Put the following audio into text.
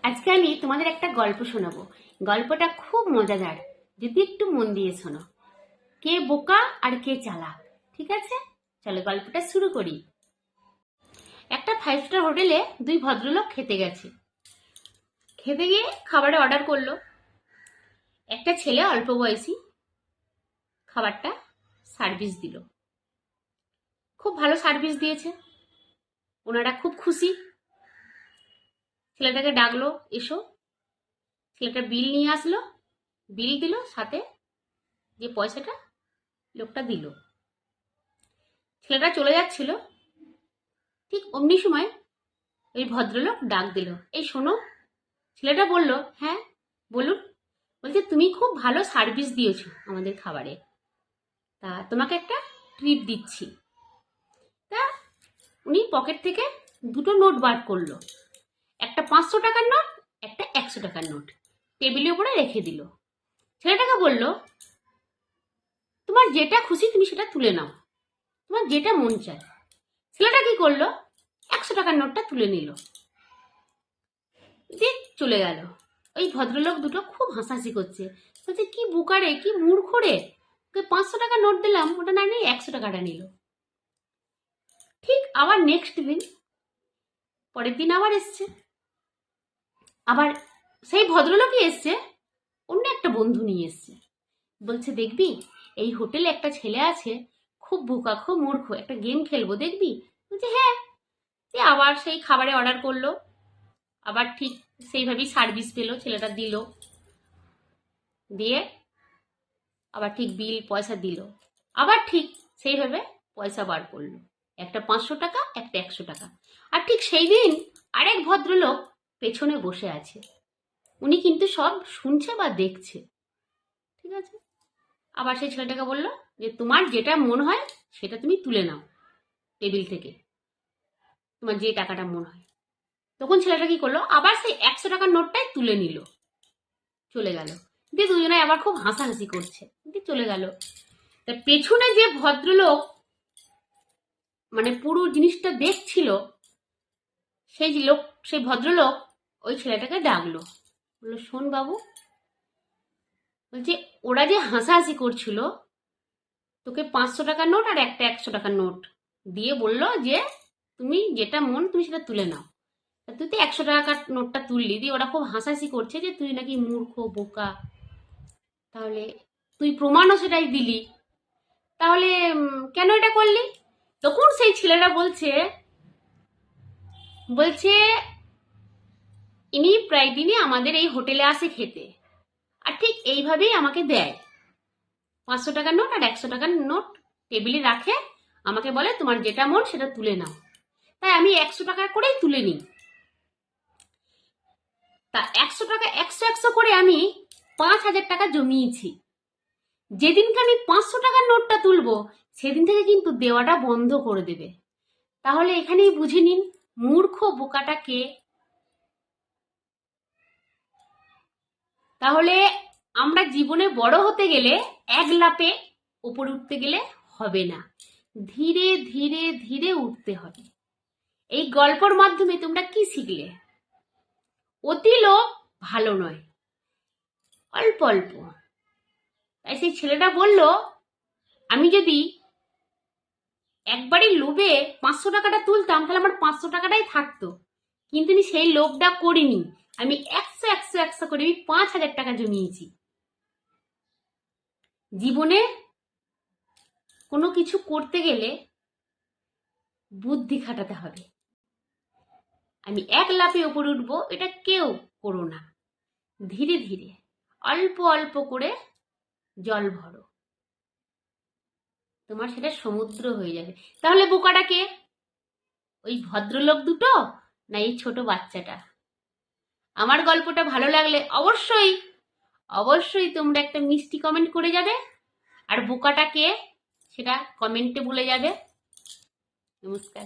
আজকে আমি তোমাদের একটা গল্প শোনাবো। গল্পটা খুব মজাদার, যদি একটু মন দিয়ে শোনো। কে বোকা আর কে চালাক, ঠিক আছে? চলো গল্পটা শুরু করি। একটা 5 স্টার হোটেলে দুই ভদ্রলোক খেতে গেছে। খেতে গিয়ে খাবারের অর্ডার করলো। একটা ছেলে অল্প বয়সী খাবারটা সার্ভিস দিল। খুব ভালো সার্ভিস দিয়েছে, ওনারা খুব খুশি। ছেলেটাকে ডাকলো, এসো। ছেলেটা বিল নিয়ে আসলো, বিল দিল, সাথে যে পয়সাটা লোকটা দিল। ছেলেটা চলে যাচ্ছিল, ঠিক অমনি সময় ওই ভদ্রলোক ডাক দিল, এই শোনো। ছেলেটা বলল, হ্যাঁ বলুন। বলছে, তুমি খুব ভালো সার্ভিস দিয়েছো আমাদের খাবারে, তা তোমাকে একটা ট্রিট দিচ্ছি। তা উনি পকেট থেকে দুটো নোট বার করলো, একটা 500 টাকার নোট, একটা 100 টাকার নোট, টেবিলের উপরে রেখে দিল। ছেলেটাকে বলল, তোমার যেটা খুশি তুমি সেটা তুলে নাও, তোমার যেটা মন চায়। ছেলেটা কি করলো, 100 টাকার নোটটা তুলে নিল, দিয়ে চলে গেল। ওই ভদ্রলোক দুটো খুব হাসাহাসি করছে, বলছে, কি বোকারে, কি মূর্খ রে, ওকে 500 টাকা নোট দিলাম, ওটা না নিয়ে 100 টাকাটা নিল। ঠিক আবার নেক্সট দিন, পরের দিন আবার এসছে, আবার সেই ভদ্রলোকই এসছে, অন্য একটা বন্ধু নিয়ে এসছে। বলছে, দেখবি এই হোটেলে একটা ছেলে আছে, খুব বোকা, খুব মূর্খ, একটা গেম খেলবো, দেখবি? বলছে, হ্যাঁ। আবার সেই খাবারে অর্ডার করলো, আবার ঠিক সেইভাবেই সার্ভিস পেলো, ছেলেটা দিল, দিয়ে আবার ঠিক বিল পয়সা দিল, আবার ঠিক সেইভাবে পয়সা বার করলো, একটা 500 টাকা, একটা 100 টাকা। আর ঠিক সেই দিন আরেক ভদ্রলোক পেছনে বসে আছে, উনি কিন্তু সব শুনছে বা দেখছে, ঠিক আছে? আবার সেই ছেলেটাকে বললো যে, তোমার যেটা মন হয় সেটা তুমি তুলে নাও টেবিল থেকে, তোমার যে টাকাটা মন হয়। তখন ছেলেটা কি করলো, আবার সেই 100 টাকার নোটটাই তুলে নিল, চলে গেল। দিয়ে দুজনে আবার খুব হাসাহাসি করছে, দিয়ে চলে গেল। তা পেছনে যে ভদ্রলোক মানে পুরো জিনিসটা দেখছিল, সেই ভদ্রলোক ওই ছেলেটাকে ডাকলো, বললো, শোন বাবু, বলছে, ওরা যে হাসাহাসি করছিল, তোকে 500 টাকার নোট আর একটা 100 টাকার নোট দিয়ে বললো যে, তুমি যেটা মন তুমি সেটা তুলে নাও। তুই তো 100 টাকার নোটটা তুললি, দিয়ে ওরা খুব হাসাহাসি করছে যে তুই নাকি মূর্খ, বোকা। তাহলে তুই প্রমাণও সেটাই দিলি, তাহলে কেন এটা করলি? তখন সেই ছেলেরা বলছে, ইনি প্রায় দিনই আমাদের এই হোটেলে আসে খেতে, আর ঠিক এইভাবেই আমাকে দেয়, 500 টাকার নোট আর 100 টাকার নোট টেবিলে রাখে, আমাকে বলে তোমার যেটা মন সেটা তুলে নাও, তাই আমি 100 টাকা করেই তুলে নিই। তা 100 টাকা 100 করে আমি 5,000 টাকা জমিয়েছি। যেদিনকে আমি 500 টাকার নোটটা তুলবো, সেদিন থেকে কিন্তু দেওয়াটা বন্ধ করে দেবে। তাহলে এখানেই বুঝে নিন, মূর্খ বোকাটা কে। তাহলে আমরা জীবনে বড় হতে গেলে এক লাফে উপরে উঠতে গেলে হবে না, ধীরে ধীরে ধীরে উঠতে হবে। এই গল্পের মাধ্যমে তোমরা কি শিখলে? অতি লোভ ভালো নয়, অল্প অল্প। তাই সেই ছেলেটা বলল, আমি যদি একবারই লোভে 500 টাকাটা তুলতাম, তাহলে আমার 500 টাকাটাই থাকতো, কিন্তু আমি সেই লোভটা করিনি, আমি 100 করে আমি 5,000 টাকা জমিয়েছি। জীবনে কোনো কিছু করতে গেলে বুদ্ধি খাটাতে হবে। আমি এক লাফে উপরে উঠবো, এটা কেউ করো না, ধীরে ধীরে অল্প অল্প করে জল ভরো, তোমার সেটা সমুদ্র হয়ে যাবে। তাহলে বোকাটা কে, ওই ভদ্রলোক দুটো না এই ছোট বাচ্চাটা? আমার গল্পটা ভালো লাগলে অবশ্যই অবশ্যই তোমরা একটা মিষ্টি কমেন্ট করে যাবে, আর বোকাটা কে সেটা কমেন্টে বলে যাবে। নমস্কার।